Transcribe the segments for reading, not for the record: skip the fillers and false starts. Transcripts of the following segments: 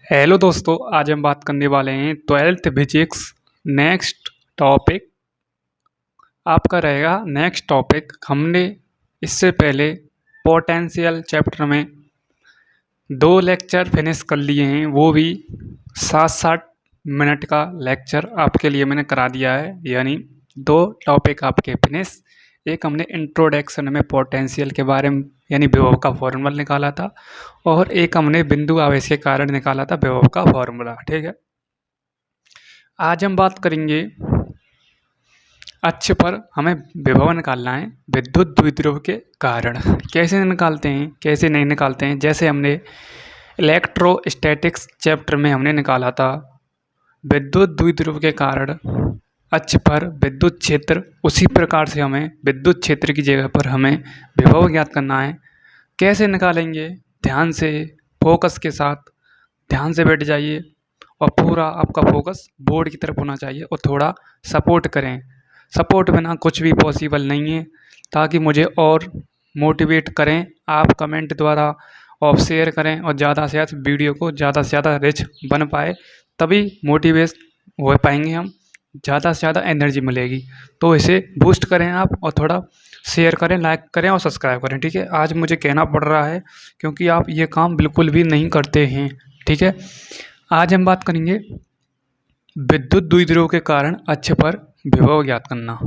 Hello दोस्तों, आज हम बात करने वाले हैं ट्वेल्थ फिजिक्स। नेक्स्ट टॉपिक आपका रहेगा। नेक्स्ट टॉपिक हमने इससे पहले पोटेंशियल चैप्टर में 2 लेक्चर फिनिश कर लिए हैं, वो भी 60-60 मिनट का लेक्चर आपके लिए मैंने करा दिया है। यानी 2 टॉपिक आपके फिनिश। एक हमने इंट्रोडक्शन में पोटेंशियल के बारे में यानी विभव का फॉर्मूला निकाला था, और एक हमने बिंदु आवेश के कारण निकाला था विभव का फॉर्मूला। ठीक है, आज हम बात करेंगे अक्ष पर हमें विभव निकालना है विद्युत द्विध्रुव के कारण। कैसे निकालते हैं, कैसे नहीं निकालते हैं, जैसे हमने इलेक्ट्रोस्टैटिक्स चैप्टर में हमने निकाला था विद्युत द्विध्रुव के कारण अक्ष पर विद्युत क्षेत्र, उसी प्रकार से हमें विद्युत क्षेत्र की जगह पर हमें विभव ज्ञात करना है। कैसे निकालेंगे, ध्यान से फोकस के साथ ध्यान से बैठ जाइए और पूरा आपका फोकस बोर्ड की तरफ होना चाहिए, और थोड़ा सपोर्ट करें। सपोर्ट बिना कुछ भी पॉसिबल नहीं है। ताकि मुझे और मोटिवेट करें आप कमेंट द्वारा, और शेयर करें, और ज़्यादा से ज़्यादा वीडियो को ज़्यादा से ज़्यादा रिच बन पाए, तभी मोटिवेट हो पाएंगे हम, ज़्यादा से ज़्यादा एनर्जी मिलेगी। तो इसे बूस्ट करें आप, और थोड़ा शेयर करें, लाइक करें और सब्सक्राइब करें। ठीक है, आज मुझे कहना पड़ रहा है क्योंकि आप ये काम बिल्कुल भी नहीं करते हैं। ठीक है, आज हम बात करेंगे विद्युत द्विध्रुव के कारण अक्ष पर विभव ज्ञात करना।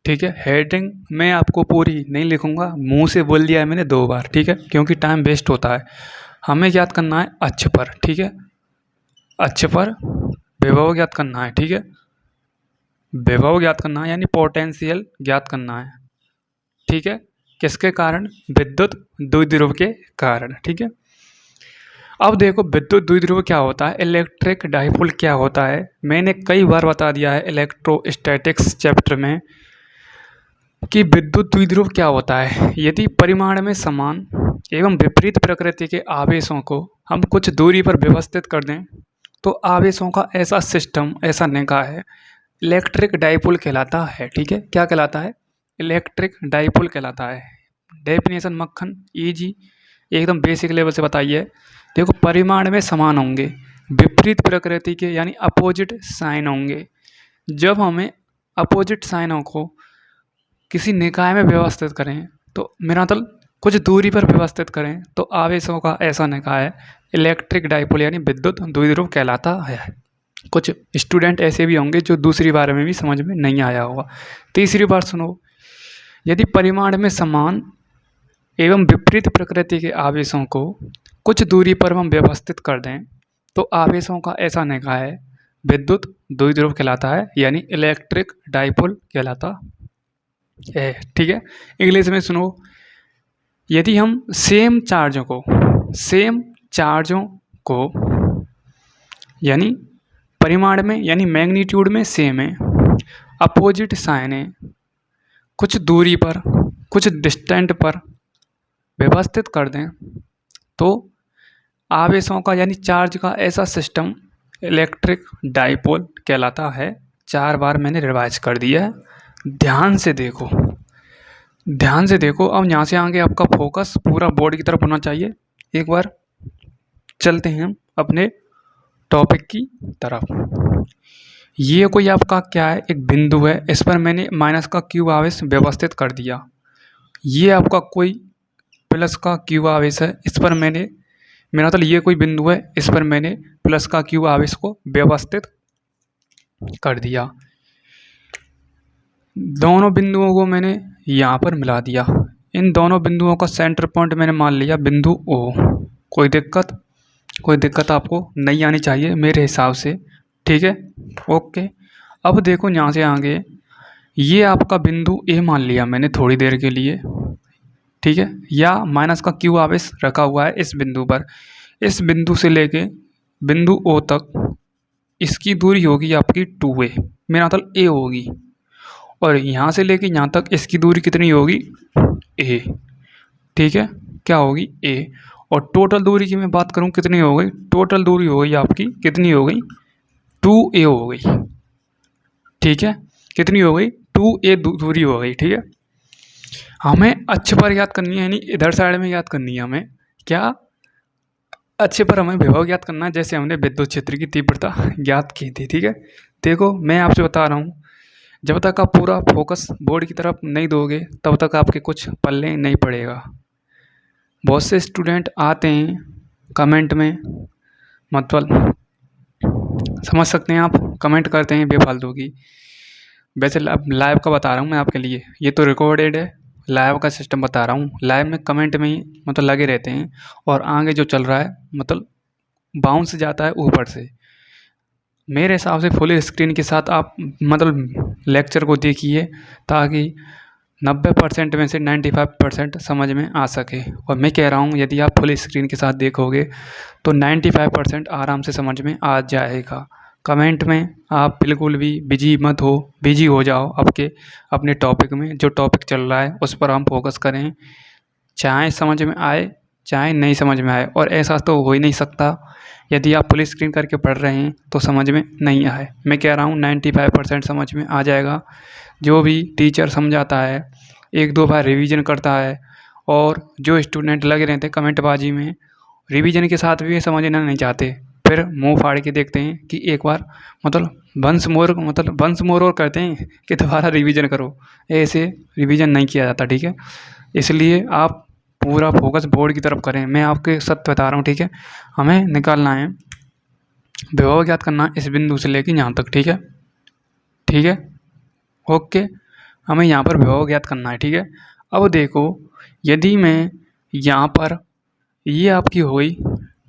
ठीक है, हेडिंग मैं आपको पूरी नहीं लिखूंगा, मुंह से बोल दिया है मैंने 2 बार। ठीक है, क्योंकि टाइम वेस्ट होता है। हमें ज्ञात करना है अक्ष पर। ठीक है, अक्ष पर विभव ज्ञात करना है। ठीक है, विभव ज्ञात करना है यानी पोटेंशियल ज्ञात करना है। ठीक है, किसके कारण? विद्युत द्विध्रुव के कारण। ठीक है, अब देखो विद्युत द्विध्रुव क्या होता है, इलेक्ट्रिक डाइपोल क्या होता है, मैंने कई बार बता दिया है इलेक्ट्रोस्टैटिक्स चैप्टर में कि विद्युत द्विध्रुव क्या होता है। यदि परिमाण में समान एवं विपरीत प्रकृति के आवेशों को हम कुछ दूरी पर व्यवस्थित कर दें, तो आवेशों का ऐसा सिस्टम, ऐसा निकाय इलेक्ट्रिक डाइपोल कहलाता है। ठीक है, क्या कहलाता है? इलेक्ट्रिक डाइपोल कहलाता है। डेफिनेशन मक्खन इजी, एकदम बेसिक लेवल से बताइए। देखो, परिमाण में समान होंगे, विपरीत प्रकृति के यानी अपोजिट साइन होंगे। जब हमें अपोजिट साइनों को किसी निकाय में व्यवस्थित करें, तो मेरा मतलब कुछ दूरी पर व्यवस्थित करें, तो आवेशों का ऐसा निकाय इलेक्ट्रिक डाइपोल यानी विद्युत द्विध्रुव कहलाता है। कुछ स्टूडेंट ऐसे भी होंगे जो दूसरी बार में भी समझ में नहीं आया होगा। तीसरी बार सुनो, यदि परिमाण में समान एवं विपरीत प्रकृति के आवेशों को कुछ दूरी पर हम व्यवस्थित कर दें, तो आवेशों का ऐसा निकाय विद्युत द्विध्रुव कहलाता है यानी इलेक्ट्रिक डाइपोल कहलाता है। ठीक है, इंग्लिश में सुनो, यदि हम सेम चार्जों को यानी परिमाण में यानी मैग्नीट्यूड में सेम है, अपोजिट साइन है, कुछ दूरी पर, कुछ डिस्टेंट पर व्यवस्थित कर दें, तो आवेशों का यानी चार्ज का ऐसा सिस्टम इलेक्ट्रिक डाइपोल कहलाता है। 4 बार मैंने रिवाइज कर दिया है, ध्यान से देखो, ध्यान से देखो। अब यहाँ से आगे आपका फोकस पूरा बोर्ड की तरफ होना चाहिए। एक बार चलते हैं हम अपने टॉपिक की तरफ। ये कोई आपका क्या है, एक बिंदु है, इस पर मैंने माइनस का क्यू आवेश व्यवस्थित कर दिया। ये आपका कोई प्लस का क्यू आवेश है, इस पर मैंने, मेरा मतलब ये कोई बिंदु है, इस पर मैंने प्लस का क्यू आवेश को व्यवस्थित कर दिया। दोनों बिंदुओं को मैंने यहाँ पर मिला दिया। इन दोनों बिंदुओं का सेंटर पॉइंट मैंने मान लिया बिंदु ओ। कोई दिक्कत आपको नहीं आनी चाहिए मेरे हिसाब से। ठीक है, ओके। अब देखो यहाँ से आगे, ये आपका बिंदु ए मान लिया मैंने थोड़ी देर के लिए। ठीक है, या माइनस का क्यू आवेश रखा हुआ है इस बिंदु पर। इस बिंदु से लेके बिंदु ओ तक इसकी दूरी होगी आपकी 2a, मेरा मतलब ए होगी। और यहाँ से लेके यहाँ तक इसकी दूरी कितनी होगी? a। ठीक है, क्या होगी? a। और टोटल दूरी की मैं बात करूँ कितनी हो गई? टोटल दूरी हो गई आपकी कितनी हो गई? 2a हो गई। ठीक है, कितनी हो गई? 2a दूरी हो गई। ठीक है, हमें अक्ष पर याद करनी है, यानी इधर साइड में याद करनी है हमें। क्या? अच्छे पर हमें विभव ज्ञात करना है, जैसे हमने विद्युत क्षेत्र की तीव्रता ज्ञात की थी। ठीक है, देखो मैं आपसे बता रहा हूँ, जब तक आप पूरा फोकस बोर्ड की तरफ नहीं दोगे तब तक आपके कुछ पल्ले नहीं पड़ेगा। बहुत से स्टूडेंट आते हैं कमेंट में, मतलब समझ सकते हैं आप, कमेंट करते हैं बेफालतू की। वैसे अब लाइव का बता रहा हूँ मैं आपके लिए, ये तो रिकॉर्डेड है, लाइव का सिस्टम बता रहा हूँ। लाइव में कमेंट में ही मतलब लगे रहते हैं और आगे जो चल रहा है मतलब बाउंस जाता है ऊपर से। मेरे हिसाब से फुल स्क्रीन के साथ आप मतलब लेक्चर को देखिए, ताकि 90% में से 95% समझ में आ सके। और मैं कह रहा हूँ यदि आप फुल स्क्रीन के साथ देखोगे तो 95% आराम से समझ में आ जाएगा। कमेंट में आप बिल्कुल भी बिजी मत हो, बिजी हो जाओ अपने टॉपिक में, जो टॉपिक चल रहा है उस पर हम फोकस करें, चाहे समझ में आए चाहे नहीं समझ में आए। और ऐसा तो हो ही नहीं सकता यदि आप फुल स्क्रीन करके पढ़ रहे हैं तो समझ में नहीं आए। मैं कह रहा हूँ 95% समझ में आ जाएगा। जो भी टीचर समझाता है एक दो बार रिवीजन करता है, और जो स्टूडेंट लगे रहते हैं कमेंटबाजी में, रिवीजन के साथ भी समझना नहीं चाहते, फिर मुंह फाड़ के देखते हैं कि एक बार मतलब वंस मोर और करते हैं कि दोबारा रिवीजन करो। ऐसे रिवीजन नहीं किया जाता। ठीक है, इसलिए आप पूरा फोकस बोर्ड की तरफ करें। मैं आपके सत्य बता रहा हूँ। ठीक है, हमें निकालना है विभव ज्ञात करना है इस बिंदु से लेके यहाँ तक। ठीक है, ठीक है, ओके, हमें यहाँ पर विभव ज्ञात करना है। ठीक है, अब देखो यदि मैं यहाँ पर, ये आपकी हो गई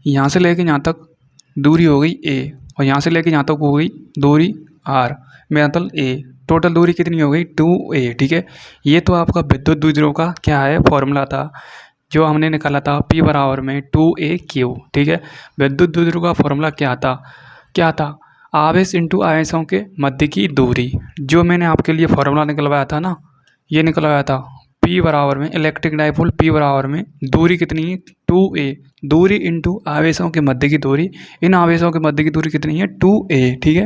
यहाँ से लेके यहाँ तक दूरी हो गई a, और यहाँ से लेके यहाँ तक हो गई दूरी r, मतलब a, टोटल दूरी कितनी हो गई 2a। ठीक है, ये तो आपका विद्युत द्विध्रुव का क्या है फॉर्मूला था, जो हमने निकाला था P बराबर में 2AQ। ठीक है, विद्युत द्विध्रुव का फॉर्मूला क्या था आवेश इंटू आवेशों के मध्य की दूरी। जो मैंने आपके लिए फॉर्मूला निकलवाया था ना, ये निकलवाया था P बराबर में, इलेक्ट्रिक डाइपोल P बराबर में दूरी कितनी है 2A, दूरी इंटू आवेशों के मध्य की दूरी, इन आवेशों के मध्य की दूरी कितनी है 2A। ठीक है,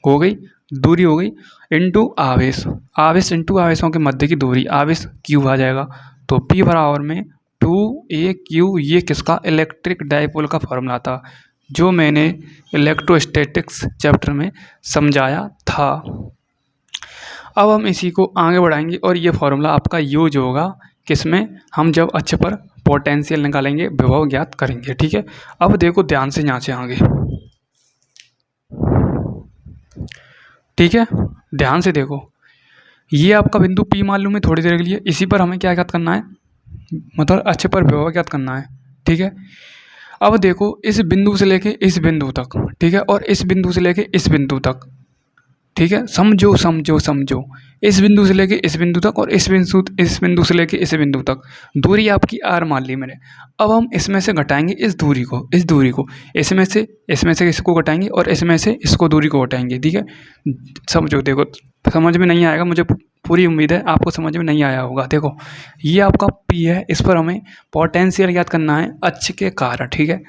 हो गई, दूरी हो गई, इंटू आवेश इंटू आवेशों के मध्य की दूरी, आवेश Q आ जाएगा। तो P बराबर में 2AQ, ये किसका, इलेक्ट्रिक डाइपोल का फॉर्मूला था, जो मैंने इलेक्ट्रोस्टैटिक्स चैप्टर में समझाया था। अब हम इसी को आगे बढ़ाएंगे और ये फॉर्मूला आपका यूज होगा किसमें, हम जब अच्छे पर पोटेंशियल निकालेंगे, विभव ज्ञात करेंगे। ठीक है, अब देखो ध्यान से यहाँ से आगे, ठीक है, ध्यान से देखो, ये आपका बिंदु P मालूम है थोड़ी देर के लिए, इसी पर हमें क्या ज्ञात करना है, मतलब अच्छे पर विभव ज्ञात करना है। ठीक है, अब देखो इस बिंदु से लेके इस बिंदु तक, ठीक है, और इस बिंदु से लेके इस बिंदु तक, ठीक है, समझो समझो समझो, इस बिंदु से लेके इस बिंदु तक और इस बिंदु से लेके इस बिंदु तक दूरी आपकी r मान ली मैंने। अब हम इसमें से घटाएंगे इस दूरी को, इसमें से इसको घटाएंगे और इसमें से इसको दूरी को घटाएंगे। ठीक है, समझो, देखो समझ में नहीं आएगा, मुझे पूरी उम्मीद है आपको समझ में नहीं आया होगा। देखो ये आपका P है, इस पर हमें पोटेंशियल ज्ञात करना है अक्ष के कारण। ठीक है,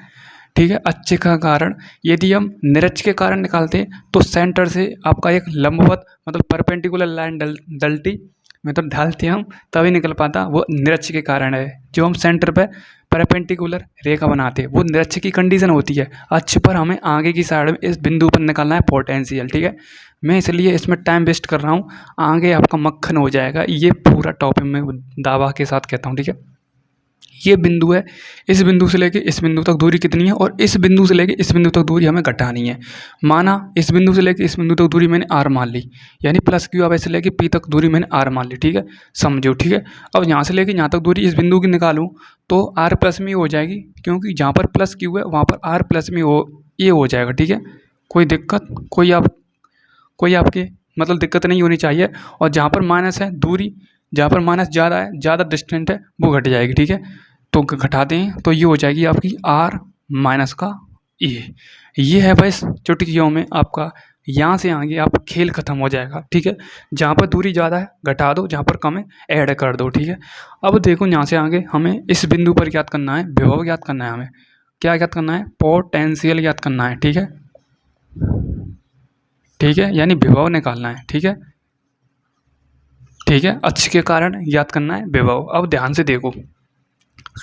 ठीक है, अक्ष का कारण, यदि हम निरक्ष के कारण निकालते हैं तो सेंटर से आपका एक लंबवत मतलब परपेंडिकुलर लाइन डलती, मतलब ढालते हम तभी निकल पाता, वो निरक्ष के कारण है। जो हम सेंटर पे परपेंडिकुलर रेखा बनाते हैं वो निरक्ष की कंडीशन होती है। अक्ष पर हमें आगे की साइड में इस बिंदु पर निकालना है पोटेंशियल। ठीक है, मैं इसलिए इसमें टाइम वेस्ट कर रहा हूँ, आगे आपका मक्खन हो जाएगा, ये पूरा टॉपिक में दावा के साथ कहता हूँ। ठीक है, ये बिंदु है, इस बिंदु से लेके इस बिंदु तक दूरी कितनी है, और इस बिंदु से लेके इस बिंदु तक दूरी हमें घटानी है। माना इस बिंदु से लेके इस बिंदु तक दूरी मैंने r मान ली, यानी प्लस Q, अब ऐसे लेके P तक दूरी मैंने r मान ली। ठीक है, समझो। ठीक है, अब यहाँ से लेके यहाँ तक दूरी इस बिंदु की निकालूँ तो r प्लस में हो जाएगी, क्योंकि जहाँ पर प्लस Q है वहाँ पर r प्लस में ये हो जाएगा। ठीक है, कोई दिक्कत, कोई आपके मतलब दिक्कत नहीं होनी चाहिए। और जहाँ पर माइनस है दूरी, जहाँ पर माइनस ज़्यादा है, ज़्यादा डिस्टेंट है, वो घट जाएगी। ठीक है, तो घटाते हैं तो ये हो जाएगी आपकी r माइनस का ये है बस चुटकियों में आपका, यहाँ से आगे आप खेल ख़त्म हो जाएगा। ठीक है, जहाँ पर दूरी ज़्यादा है घटा दो, जहाँ पर कम है ऐड कर दो। ठीक है, अब देखो यहाँ से आगे हमें इस बिंदु पर ज्ञात करना है विभव ज्ञात करना है, हमें क्या ज्ञात करना है, पोटेंशियल ज्ञात करना है। ठीक है, ठीक है, यानी विभव निकालना है। ठीक है, ठीक है, अक्ष के कारण ज्ञात करना है विभव। अब ध्यान से देखो,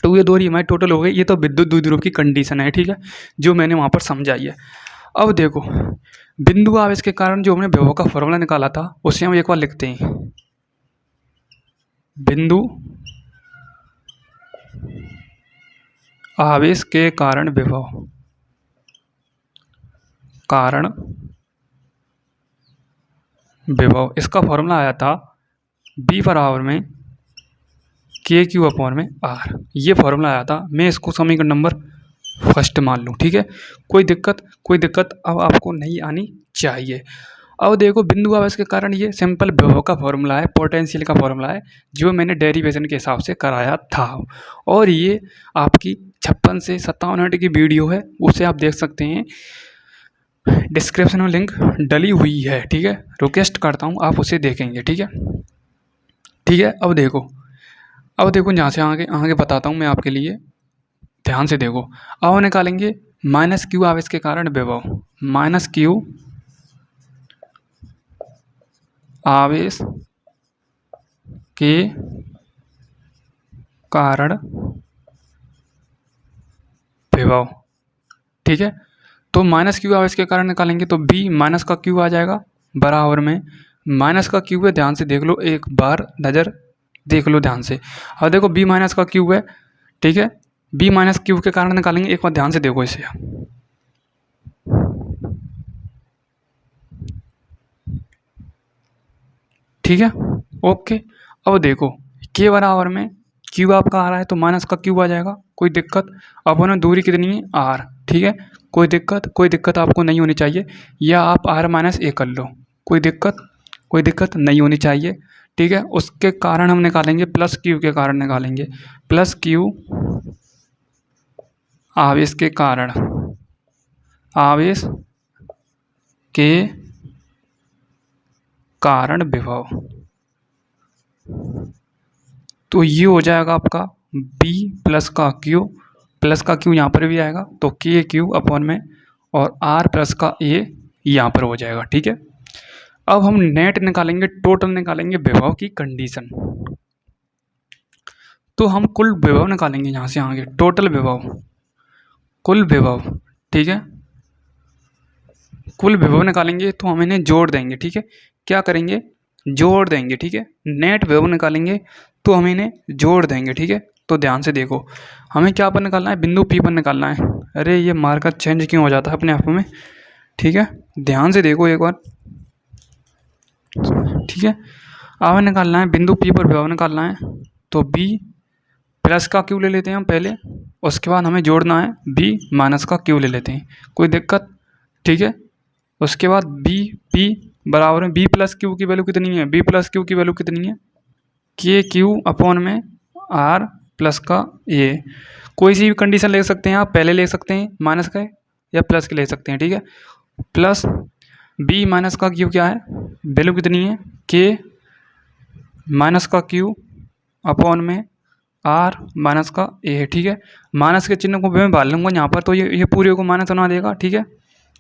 तो ये दो ही हमारे टोटल हो गए। ये तो विद्युत द्विध्रुव की कंडीशन है, ठीक है, जो मैंने वहाँ पर समझाई है। अब देखो बिंदु आवेश के कारण जो हमने विभव का फॉर्मूला निकाला था उसे हम एक बार लिखते हैं। बिंदु आवेश के कारण विभव, कारण विभव, इसका फॉर्मूला आया था B बराबर में के क्यू अपॉन में आर। ये फॉर्मूला आया था। मैं इसको समीकरण नंबर फर्स्ट मान लूँ, ठीक है। कोई दिक्कत अब आपको नहीं आनी चाहिए। अब देखो बिंदु आवेश के कारण ये सिंपल विभव का फॉर्मूला है, पोटेंशियल का फॉर्मूला है, जो मैंने डेरिवेशन के हिसाब से कराया था। और ये आपकी 56 से 57 मिनट की वीडियो है, उसे आप देख सकते हैं, डिस्क्रिप्शन में लिंक डली हुई है, ठीक है। रिक्वेस्ट करता हूँ आप उसे देखेंगे, ठीक है, ठीक है। अब देखो यहाँ से आगे आगे बताता हूँ मैं आपके लिए, ध्यान से देखो। अब निकालेंगे माइनस क्यू आवेश के कारण विभव, माइनस क्यू आवेश के कारण विभव, ठीक है। तो माइनस क्यू आवेश के कारण निकालेंगे तो B माइनस का क्यू आ जाएगा बराबर में, माइनस का क्यू है, ध्यान से देख लो, एक बार नज़र देख लो ध्यान से। अब देखो B माइनस का क्यू है, ठीक है, B माइनस क्यू के कारण निकालेंगे, एक बार ध्यान से देखो इसे, ठीक है, ओके। अब देखो के बराबर में क्यू आपका आ रहा है तो माइनस का क्यू आ जाएगा, कोई दिक्कत। अब उन्हें दूरी कितनी है आर, ठीक है, कोई दिक्कत आपको नहीं होनी चाहिए, या आप आर माइनस ए कर लो, कोई दिक्कत नहीं होनी चाहिए, ठीक है। उसके कारण हम निकालेंगे प्लस क्यू के कारण निकालेंगे, प्लस क्यू आवेश के कारण, आवेश के कारण विभव। तो ये हो जाएगा आपका B प्लस का क्यू यहाँ पर भी आएगा, तो के क्यू अपॉन में, और R प्लस का A यहाँ पर हो जाएगा, ठीक है। अब हम नेट निकालेंगे, टोटल निकालेंगे विभव की कंडीशन। तो हम कुल विभव निकालेंगे यहाँ से आगे, टोटल विभव, कुल विभव, ठीक है, कुल विभव निकालेंगे तो हम इन्हें जोड़ देंगे, ठीक है। क्या करेंगे, जोड़ देंगे, ठीक है। नेट विभव निकालेंगे तो हम इन्हें जोड़ देंगे, ठीक है। तो ध्यान से देखो, हमें क्या पर निकालना है, बिंदु P पर निकालना है। अरे ये मार्कर चेंज क्यों हो जाता है अपने आप में, ठीक है, ध्यान से देखो एक बार, ठीक है। अब निकालना है बिंदु P पर विभव निकालना है, तो B प्लस का क्यू ले लेते हैं हम पहले, उसके बाद हमें जोड़ना है B माइनस का क्यू ले लेते हैं, कोई दिक्कत, ठीक है। उसके बाद P बराबर में B प्लस क्यू की वैल्यू कितनी है, B प्लस क्यू की वैल्यू कितनी है, के क्यू अपॉन में R प्लस का A। कोई सी भी कंडीशन ले सकते हैं आप, पहले ले सकते हैं माइनस का या प्लस के ले सकते हैं, ठीक है। प्लस B माइनस का क्यू क्या है, वैल्यू कितनी है, के माइनस का क्यू अपॉन में R माइनस का A, ठीक है। माइनस के चिन्ह को मैं डाल लूँगा यहाँ पर, तो ये पूरे को माइनस बना देगा, ठीक है।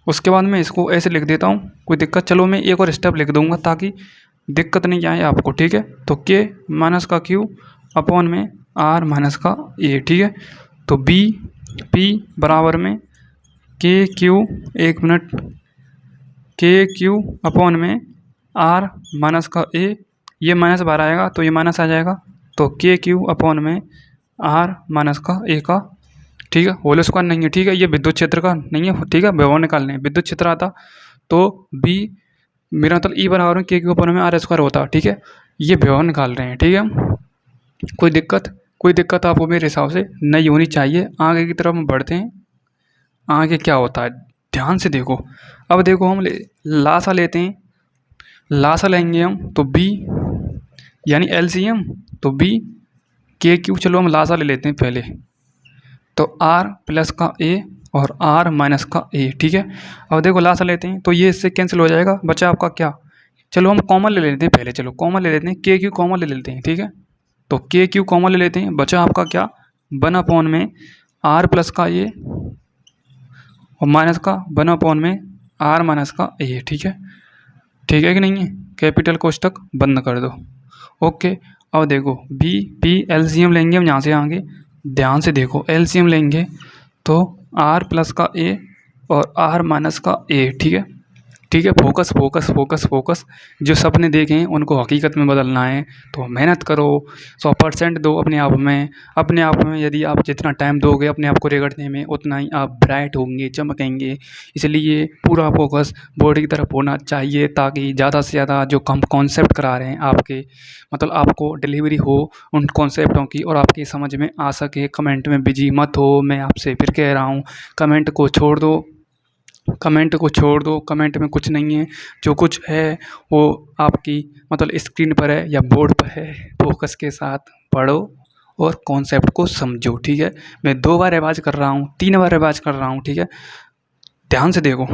उसके बाद मैं इसको ऐसे लिख देता हूँ, कोई दिक्कत, चलो मैं एक और स्टेप लिख दूँगा ताकि दिक्कत नहीं आए आपको, ठीक है। तो के माइनस का क्यू अपॉन में R माइनस का A, ठीक है। तो P बराबर में के क्यू, एक मिनट, के क्यू अपॉन में R माइनस का A, ये माइनस बाहर आएगा तो ये माइनस आ जाएगा, तो के क्यू अपॉन में R माइनस का A का, ठीक है, होल स्क्वायर नहीं है, ठीक है, ये विद्युत क्षेत्र का नहीं है, ठीक है, विभव निकालने विद्युत क्षेत्र आता तो B मेरा मतलब E बराबर में के क्यू अपॉन में R स्क्वायर होता, ठीक है। ये विभव निकाल रहे हैं, ठीक है, कोई दिक्कत आपको मेरे हिसाब से नहीं होनी चाहिए। आगे की तरफ हम बढ़ते हैं, आगे क्या होता है ध्यान से देखो। अब देखो हम लासा लेते हैं, लासा लेंगे हम तो B यानी LCM, तो B के क्यू, चलो हम लासा ले लेते हैं पहले, तो R प्लस का A और R माइनस का A, ठीक है। अब देखो लासा लेते हैं तो ये इससे कैंसिल हो जाएगा, बचा आपका क्या, चलो हम कॉमन ले लेते हैं पहले, चलो कॉमन ले लेते हैं, के क्यू कॉमन ले लेते हैं, ठीक है। तो के क्यू कॉमन ले लेते हैं, बचा आपका क्या, 1 में R प्लस का A और माइनस का 1 में R माइनस का A, ठीक है कि नहीं है। कैपिटल कोष्टक बंद कर दो, ओके। अब देखो B P LCM लेंगे हम यहाँ से आगे, ध्यान से देखो, एलसीएम लेंगे तो आर प्लस का ए और आर माइनस का ए, ठीक है। ठीक है, फोकस फोकस फोकस फोकस। जो सपने देखे हैं उनको हकीकत में बदलना है, तो मेहनत करो, 100% दो अपने आप में। अपने आप में यदि आप जितना टाइम दोगे अपने आप को रगड़ने में, उतना ही आप ब्राइट होंगे, चमकेंगे। इसलिए पूरा फोकस बोर्ड की तरफ होना चाहिए, ताकि ज़्यादा से ज़्यादा जो कम कॉन्सेप्ट करा रहे हैं आपके, मतलब आपको डिलीवरी हो उन कॉन्सेप्टों की और आपकी समझ में आ सके। कमेंट में बिजी मत हो, मैं आपसे फिर कह रहा हूँ, कमेंट को छोड़ दो, कमेंट को छोड़ दो। कमेंट में कुछ नहीं है, जो कुछ है वो आपकी मतलब स्क्रीन पर है या बोर्ड पर है। फोकस के साथ पढ़ो और कॉन्सेप्ट को समझो, ठीक है। मैं 2 बार रिवाज कर रहा हूँ, 3 बार रिवाज कर रहा हूँ, ठीक है। ध्यान से देखो,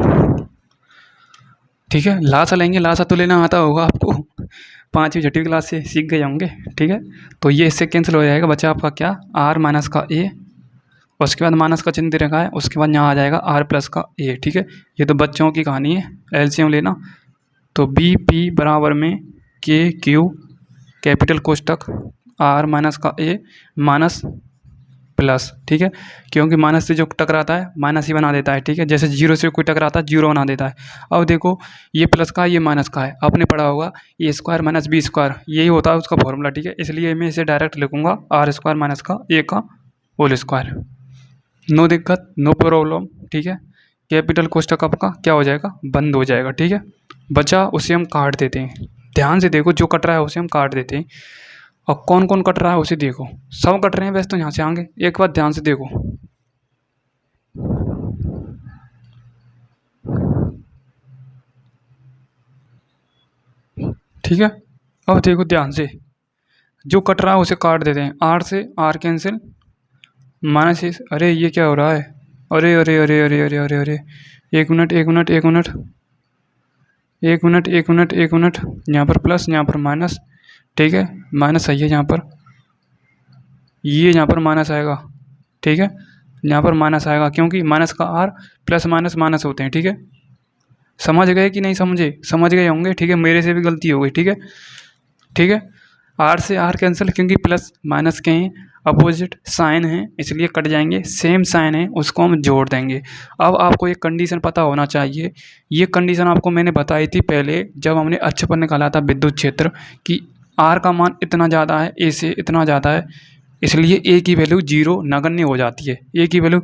ठीक है। लासा लेंगे, लासा तो लेना आता होगा आपको, 5वीं 6वीं क्लास से सीख गए होंगे, ठीक है। तो ये इससे कैंसिल हो जाएगा, बचा आपका क्या, आर माइनस का ए, उसके बाद माइनस का चिन्ह दे रखा है, उसके बाद यहाँ आ जाएगा आर प्लस का ए, ठीक है। ये तो बच्चों की कहानी है, एलसीएम लेना। तो बी पी बराबर में के क्यू कैपिटल कोष्टक आर माइनस का ए माइनस प्लस, ठीक है। क्योंकि माइनस से जो टकराता है माइनस ही बना देता है, ठीक है। जैसे जीरो से कोई टकराता है जीरो बना देता है। अब देखो, ये प्लस का है, ये माइनस का है, आपने पढ़ा होगा ए स्क्वायर माइनस बी स्क्वायर, यही होता है उसका फॉर्मूला, ठीक है। इसलिए मैं इसे डायरेक्ट लिखूंगा आर स्क्वायर माइनस का ए का होल स्क्वायर। नो दिक्कत, नो प्रॉब्लम, ठीक है। कैपिटल कोष्टक आपका क्या हो जाएगा, बंद हो जाएगा, ठीक है। बचा उसे हम काट देते हैं। ध्यान से देखो, जो कट रहा है उसे हम काट देते हैं, और कौन कौन कट रहा है उसे देखो। सब कट रहे हैं वैसे तो यहाँ से आगे, एक बार ध्यान से देखो, ठीक है। अब देखो ध्यान से, जो कट रहा है उसे काट देते हैं। आर से आर कैंसिल, माइनस इस, अरे ये क्या हो रहा है, अरे अरे अरे अरे अरे अरे अरे, एक मिनट एक मिनट एक मिनट एक मिनट एक मिनट एक मिनट, यहाँ पर प्लस यहाँ पर माइनस, ठीक है। माइनस सही है यहाँ पर, ये यहाँ पर माइनस आएगा, ठीक है। यहाँ पर माइनस आएगा क्योंकि माइनस का आर प्लस माइनस माइनस होते हैं, ठीक है। समझ गए कि नहीं समझे, समझ गए होंगे, ठीक है। मेरे से भी गलती हो गई, ठीक है, ठीक है। आर से आर कैंसिल, क्योंकि प्लस माइनस के हैं, अपोजिट साइन है इसलिए कट जाएंगे, सेम साइन है उसको हम जोड़ देंगे। अब आपको एक कंडीशन पता होना चाहिए, ये कंडीशन आपको मैंने बताई थी पहले जब हमने अक्ष पर निकाला था विद्युत क्षेत्र, कि आर का मान इतना ज़्यादा है, ए से इतना ज़्यादा है, इसलिए ए की वैल्यू जीरो नगण्य हो जाती है। ए की वैल्यू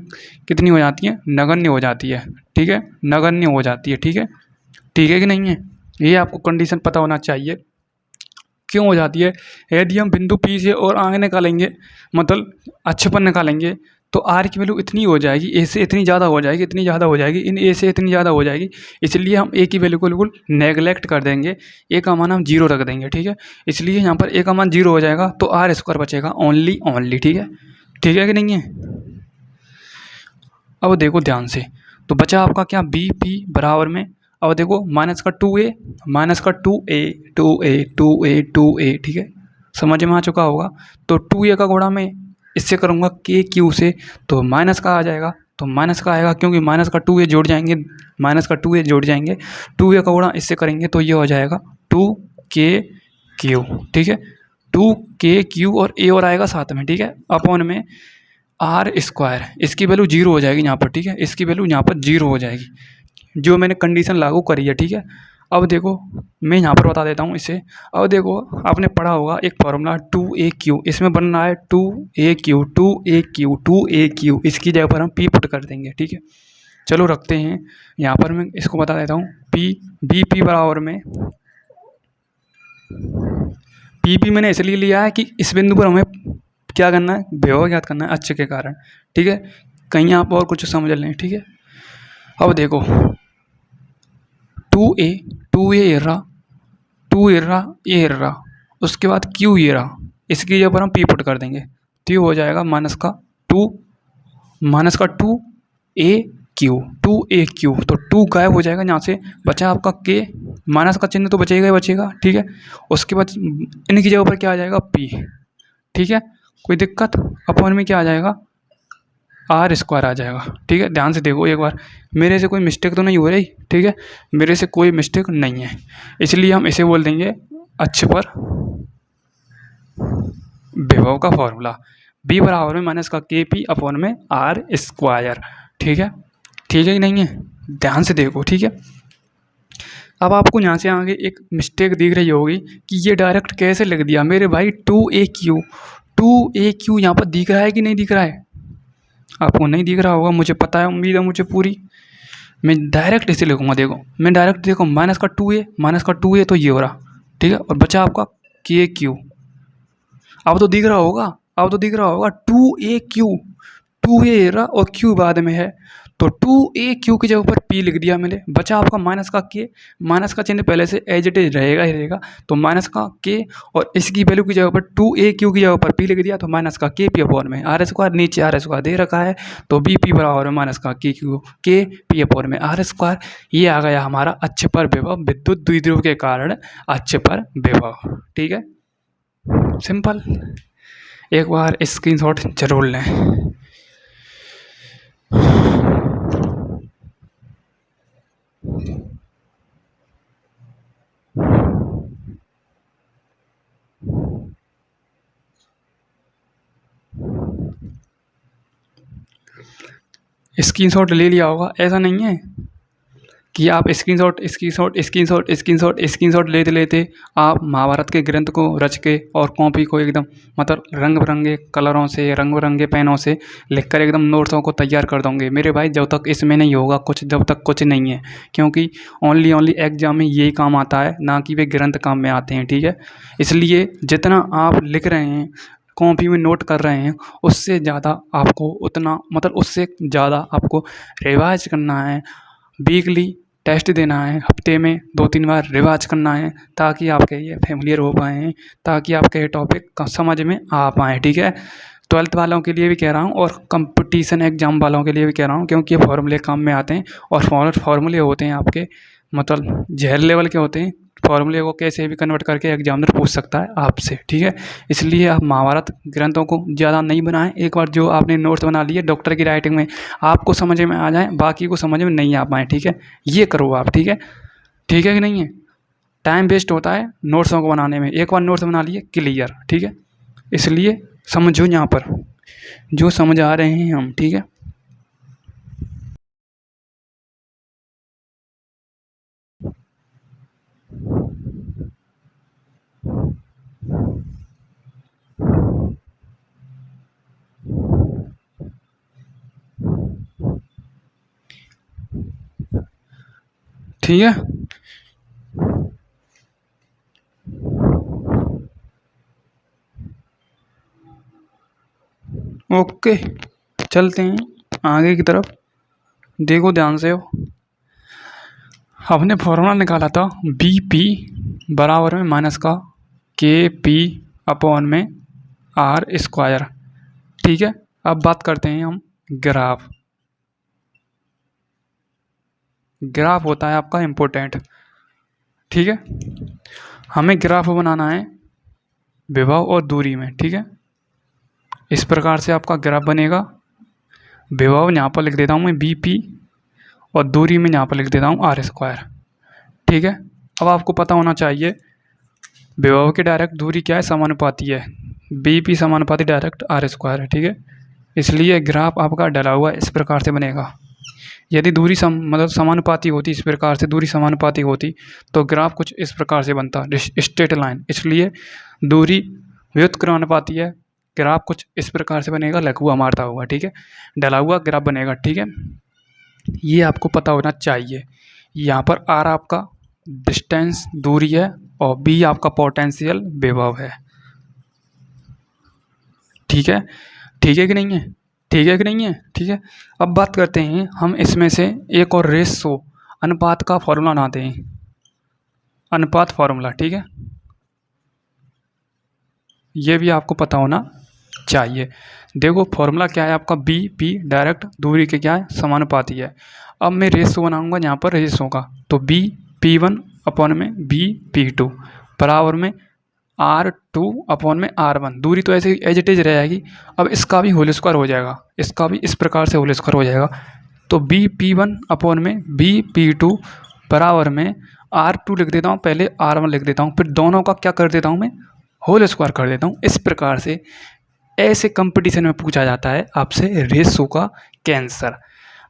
कितनी हो जाती है, नगण्य हो जाती है, ठीक है, नगण्य हो जाती है, ठीक है। ठीक है कि नहीं है, ये आपको कंडीशन पता होना चाहिए। क्यों हो जाती है, यदि हम बिंदु पी से और आगे निकालेंगे, मतलब अक्ष पर निकालेंगे, तो आर की वैल्यू इतनी हो जाएगी, ए से इतनी ज़्यादा हो जाएगी, इतनी ज़्यादा हो जाएगी, इन ए से इतनी ज़्यादा हो जाएगी, इसलिए हम ए की वैल्यू को बिल्कुल नेगलेक्ट कर देंगे, ए का मान हम जीरो रख देंगे, ठीक है। इसलिए यहाँ पर ए का मान जीरो हो जाएगा, तो आर स्क्वायर बचेगा ओनली ओनली, ठीक है। ठीक है कि नहीं है। अब देखो ध्यान से, तो बचा आपका क्या, बी पी बराबर में, अब देखो माइनस का टू ए, माइनस का two a two a two a two a, ठीक है, समझ में आ चुका होगा। तो टू ए का गुणा मैं इससे करूँगा के क्यू से, तो माइनस का आ जाएगा, तो माइनस का आएगा क्योंकि माइनस का टू ए जोड़ जाएंगे, माइनस का टू ए जोड़ जाएंगे, टू ए का गुणा इससे करेंगे तो ये हो जाएगा टू के क्यू, ठीक है। टू के क्यू और ए और आएगा साथ में, ठीक है, अपॉन में आर स्क्वायर, इसकी वैल्यू जीरो हो जाएगी यहाँ पर, ठीक है, इसकी वैल्यू यहाँ पर जीरो हो जाएगी, जो मैंने कंडीशन लागू करी है, ठीक है। अब देखो मैं यहाँ पर बता देता हूँ इसे। अब देखो आपने पढ़ा होगा एक फॉर्मूला टू ए क्यू, इसमें बनना है two A Q two A Q two A Q, इसकी जगह पर हम पी पुट कर देंगे, ठीक है। चलो रखते हैं, यहाँ पर मैं इसको बता देता हूँ, पी बी पी बराबर में, पी पी मैंने इसलिए लिया है कि इस बिंदु पर हमें क्या करना है, विभव ज्ञात करना है अक्ष के कारण, ठीक है। कहीं आप और कुछ समझ लें, ठीक है। अब देखो to A Erra, to Erra ए एर्रा, उसके बाद क्यू एर्रा, इसकी जगह पर हम पी पुट कर देंगे, तो ये हो जाएगा माइनस का two A Q, two A Q, तो टू गायब हो जाएगा यहाँ से, बचा आपका के, माइनस का चिन्ह तो बचेगा ही बचेगा, ठीक है। उसके बाद इनकी जगह पर क्या आ जाएगा, पी, ठीक है, कोई दिक्कत, अपॉन में क्या आ जाएगा, आर स्क्वायर आ जाएगा, ठीक है। ध्यान से देखो एक बार, मेरे से कोई मिस्टेक तो नहीं हो रही, ठीक है, मेरे से कोई मिस्टेक नहीं है, इसलिए हम इसे बोल देंगे अक्ष पर विभव का फॉर्मूला। बी बराबर में माइनस का के पी अपॉन में आर स्क्वायर। ठीक है, ठीक है कि नहीं है, ध्यान से देखो। ठीक है, अब आपको यहाँ से आगे एक मिस्टेक दिख रही होगी कि ये डायरेक्ट कैसे लिख दिया मेरे भाई, 2AQ। 2AQ यहाँ पर दिख रहा है कि नहीं दिख रहा है? आपको नहीं दिख रहा होगा, मुझे पता है, उम्मीद है मुझे पूरी। मैं डायरेक्ट इसे लिखूंगा, देखो मैं डायरेक्ट देखो माइनस का 2A तो ये हो रहा। ठीक है, और बचा आपका KQ। अब तो दिख रहा होगा, अब तो दिख रहा होगा 2AQ, 2A रहा और Q बाद में है, तो 2AQ की जगह पर P लिख दिया मैंने। बचा आपका माइनस का K, माइनस का चिन्ह पहले से एज इट इज रहेगा ही रहेगा, तो माइनस का K और इसकी वैल्यू की जगह पर 2AQ की जगह पर P लिख दिया, तो माइनस का KP अपॉन में आर स्क्वायर, नीचे आर स्क्वायर दे रखा है, तो BP बराबर में माइनस का KP अपॉन में आर स्क्वायर। ये आ गया हमारा अक्ष पर विभव, विद्युत द्विध्रुव के कारण अक्ष पर विभव। ठीक है, सिंपल। एक बार स्क्रीनशॉट जरूर लें। स्क्रीनशॉट ले लिया होगा, ऐसा नहीं है कि आप स्क्रीनशॉट लेते लेते आप महाभारत के ग्रंथ को रच के और कॉपी को एकदम मतलब रंग बिरंगे कलरों से, रंग बिरंगे पेनों से लिखकर एकदम नोट्सों को तैयार कर दोगे। मेरे भाई जब तक इसमें नहीं होगा कुछ, जब तक कुछ नहीं है, क्योंकि ओनली एग्जाम में यही काम आता है, ना कि वे ग्रंथ काम में आते हैं। ठीक है, इसलिए जितना आप लिख रहे हैं, कॉपी में नोट कर रहे हैं, उससे ज़्यादा आपको उतना मतलब उससे ज़्यादा आपको रिवाइज करना है। वीकली टेस्ट देना है, हफ्ते में 2-3 बार रिवाइज करना है, ताकि आपके ये फेमिलियर हो पाएँ, ताकि आपके ये टॉपिक समझ में आ पाएँ। ठीक है, 12th वालों के लिए भी कह रहा हूँ और कंपटीशन एग्जाम वालों के लिए भी कह रहा हूँ, क्योंकि ये फॉर्मूले काम में आते हैं और फॉर्मूले होते हैं आपके मतलब जहर लेवल के होते हैं। फॉर्मूले को कैसे भी कन्वर्ट करके एग्जामिनर पूछ सकता है आपसे। ठीक है, इसलिए आप महाभारत ग्रंथों को ज़्यादा नहीं बनाएं। एक बार जो आपने नोट्स बना लिए डॉक्टर की राइटिंग में, आपको समझ में आ जाए, बाकी को समझ में नहीं आ पाए। ठीक है, ये करो आप। ठीक है, ठीक है कि नहीं है, टाइम वेस्ट होता है नोट्सों को बनाने में। एक बार नोट्स बना लिए क्लियर। ठीक है, इसलिए समझो यहाँ पर जो समझ आ रहे हैं हम। ठीक है, ठीक है, ओके, चलते हैं आगे की तरफ। देखो ध्यान से हो, हमने फॉर्मूला निकाला था BP बराबर में माइनस का KP अपॉन में आर स्क्वायर। ठीक है, अब बात करते हैं हम ग्राफ। ग्राफ होता है आपका इम्पोर्टेंट। ठीक है, हमें ग्राफ बनाना है विभव और दूरी में। ठीक है, इस प्रकार से आपका ग्राफ बनेगा। विभव यहाँ पर लिख देता हूँ मैं BP और दूरी में यहाँ पर लिख देता हूँ आर स्क्वायर। ठीक है, अब आपको पता होना चाहिए विभव के डायरेक्ट दूरी क्या है, समानुपाती है। BP समानुपाती डायरेक्ट आर स्क्वायर है। ठीक है, इसलिए ग्राफ आपका डला हुआ इस प्रकार से बनेगा। यदि दूरी मतलब समानुपाती होती, इस प्रकार से दूरी समानुपाती होती, तो ग्राफ कुछ इस प्रकार से बनता, स्ट्रेट लाइन। इसलिए दूरी व्युत्क्रमानुपाती है, ग्राफ कुछ इस प्रकार से बनेगा, लघुआ मारता हुआ। ठीक है, डला हुआ ग्राफ बनेगा। ठीक है, ये आपको पता होना चाहिए। यहाँ पर आर आपका डिस्टेंस दूरी है और बी आपका पोटेंशियल विभव है। ठीक है, ठीक है कि नहीं है, ठीक है कि नहीं है। ठीक है, अब बात करते हैं हम इसमें से एक और रेशो अनुपात का फॉर्मूला बनाते हैं, अनुपात फॉर्मूला। ठीक है, ये भी आपको पता होना चाहिए। देखो फॉर्मूला क्या है आपका, BP डायरेक्ट दूरी के क्या है, समानुपाती है। अब मैं रेशो बनाऊंगा यहाँ पर रेशो का, तो BP1 अपॉन में BP2 बराबर में R2 अपॉन में R1। दूरी तो ऐसे एज इट इज रहेगी। अब इसका भी होल स्क्वायर हो जाएगा, इसका भी इस प्रकार से होल स्क्वायर हो जाएगा, तो BP1 अपॉन में BP2 बराबर में R2 लिख देता हूँ, पहले R1 लिख देता हूँ, फिर दोनों का क्या कर देता हूँ मैं, होल स्क्वायर कर देता हूँ। इस प्रकार से ऐसे कंपटीशन में पूछा जाता है आपसे रेशो का कैंसर।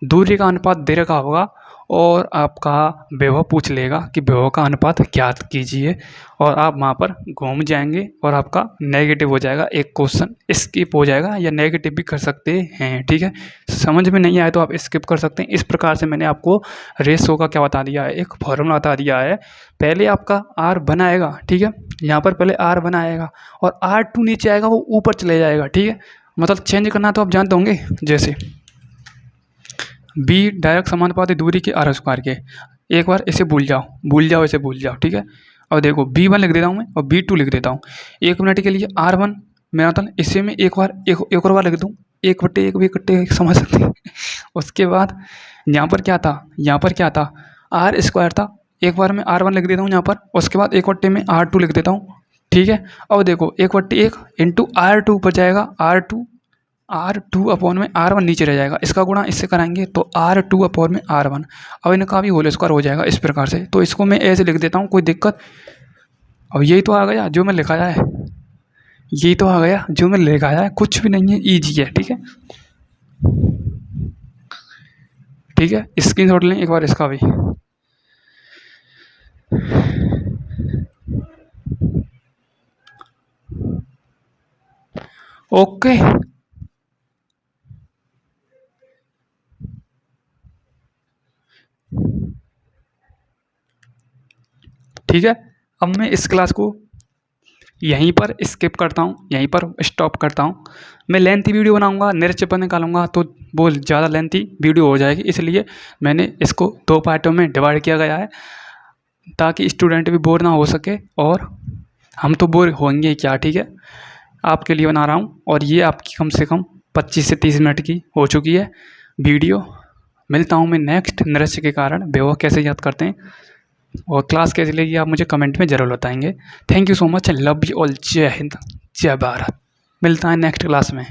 दूरी का अनुपात दे रखा होगा और आपका विभव पूछ लेगा कि विभव का अनुपात ज्ञात कीजिए, और आप वहाँ पर घूम जाएंगे और आपका नेगेटिव हो जाएगा, एक क्वेश्चन स्किप हो जाएगा या नेगेटिव भी कर सकते हैं। ठीक है, समझ में नहीं आए तो आप स्किप कर सकते हैं। इस प्रकार से मैंने आपको रेशो का क्या बता दिया है, एक फॉर्मूला बता दिया है। पहले आपका आर बनाएगा, ठीक है, यहाँ पर पहले आर बनाएगा और R2 नीचे आएगा, वो ऊपर चले जाएगा। ठीक है, मतलब चेंज करना तो आप जानते होंगे, जैसे बी डायरेक्ट समानुपाती दूरी के आर स्क्वायर के। एक बार इसे भूल जाओ इसे भूल जाओ। ठीक है, और देखो B1 लिख देता हूँ मैं और B2 लिख देता हूँ। 1 मिनट के लिए R1 मेरा मतलब इसे मैं एक और बार लिख दूँ, 1/1 भी इकट्ठे समझ सकते हैं। उसके बाद यहाँ पर क्या था, आर स्क्वायर था। एक बार मैं R1 लिख देता हूँ यहाँ पर, उसके बाद 1/1 में R2 लिख देता हूँ। ठीक है, अब देखो 1/1 इंटू R2 ऊपर जाएगा, R2 अपॉन में R1 नीचे रह जाएगा, इसका गुणा इससे कराएंगे तो R2 अपॉन में R1। अब इनका भी होल स्क्वायर हो जाएगा इस प्रकार से। तो इसको मैं ऐसे लिख देता हूँ, कोई दिक्कत। अब यही तो आ गया जो मैं लिखाया है, यही तो आ गया जो मैं लिखाया है, कुछ भी नहीं है, ईजी है। ठीक है, ठीक है, स्क्रीनशॉट लें एक बार इसका भी। ओके, ठीक है, अब मैं इस क्लास को यहीं पर स्किप करता हूँ, यहीं पर स्टॉप करता हूँ। मैं लेंथी वीडियो बनाऊंगा, निरचपन निकालूंगा तो वो ज़्यादा लेंथी वीडियो हो जाएगी, इसलिए मैंने इसको 2 पार्टों में डिवाइड किया गया है, ताकि स्टूडेंट भी बोर ना हो सके और हम तो बोर होंगे क्या। ठीक है, आपके लिए बना रहा हूँ, और ये आपकी कम से कम 25 से 30 मिनट की हो चुकी है वीडियो। मिलता हूँ मैं नेक्स्ट नृत्य के कारण विभव कैसे याद करते हैं, और क्लास कैसी लगी आप मुझे कमेंट में ज़रूर बताएंगे। Thank you so much, love you all, जय हिंद, जय भारत। मिलता है नेक्स्ट क्लास में।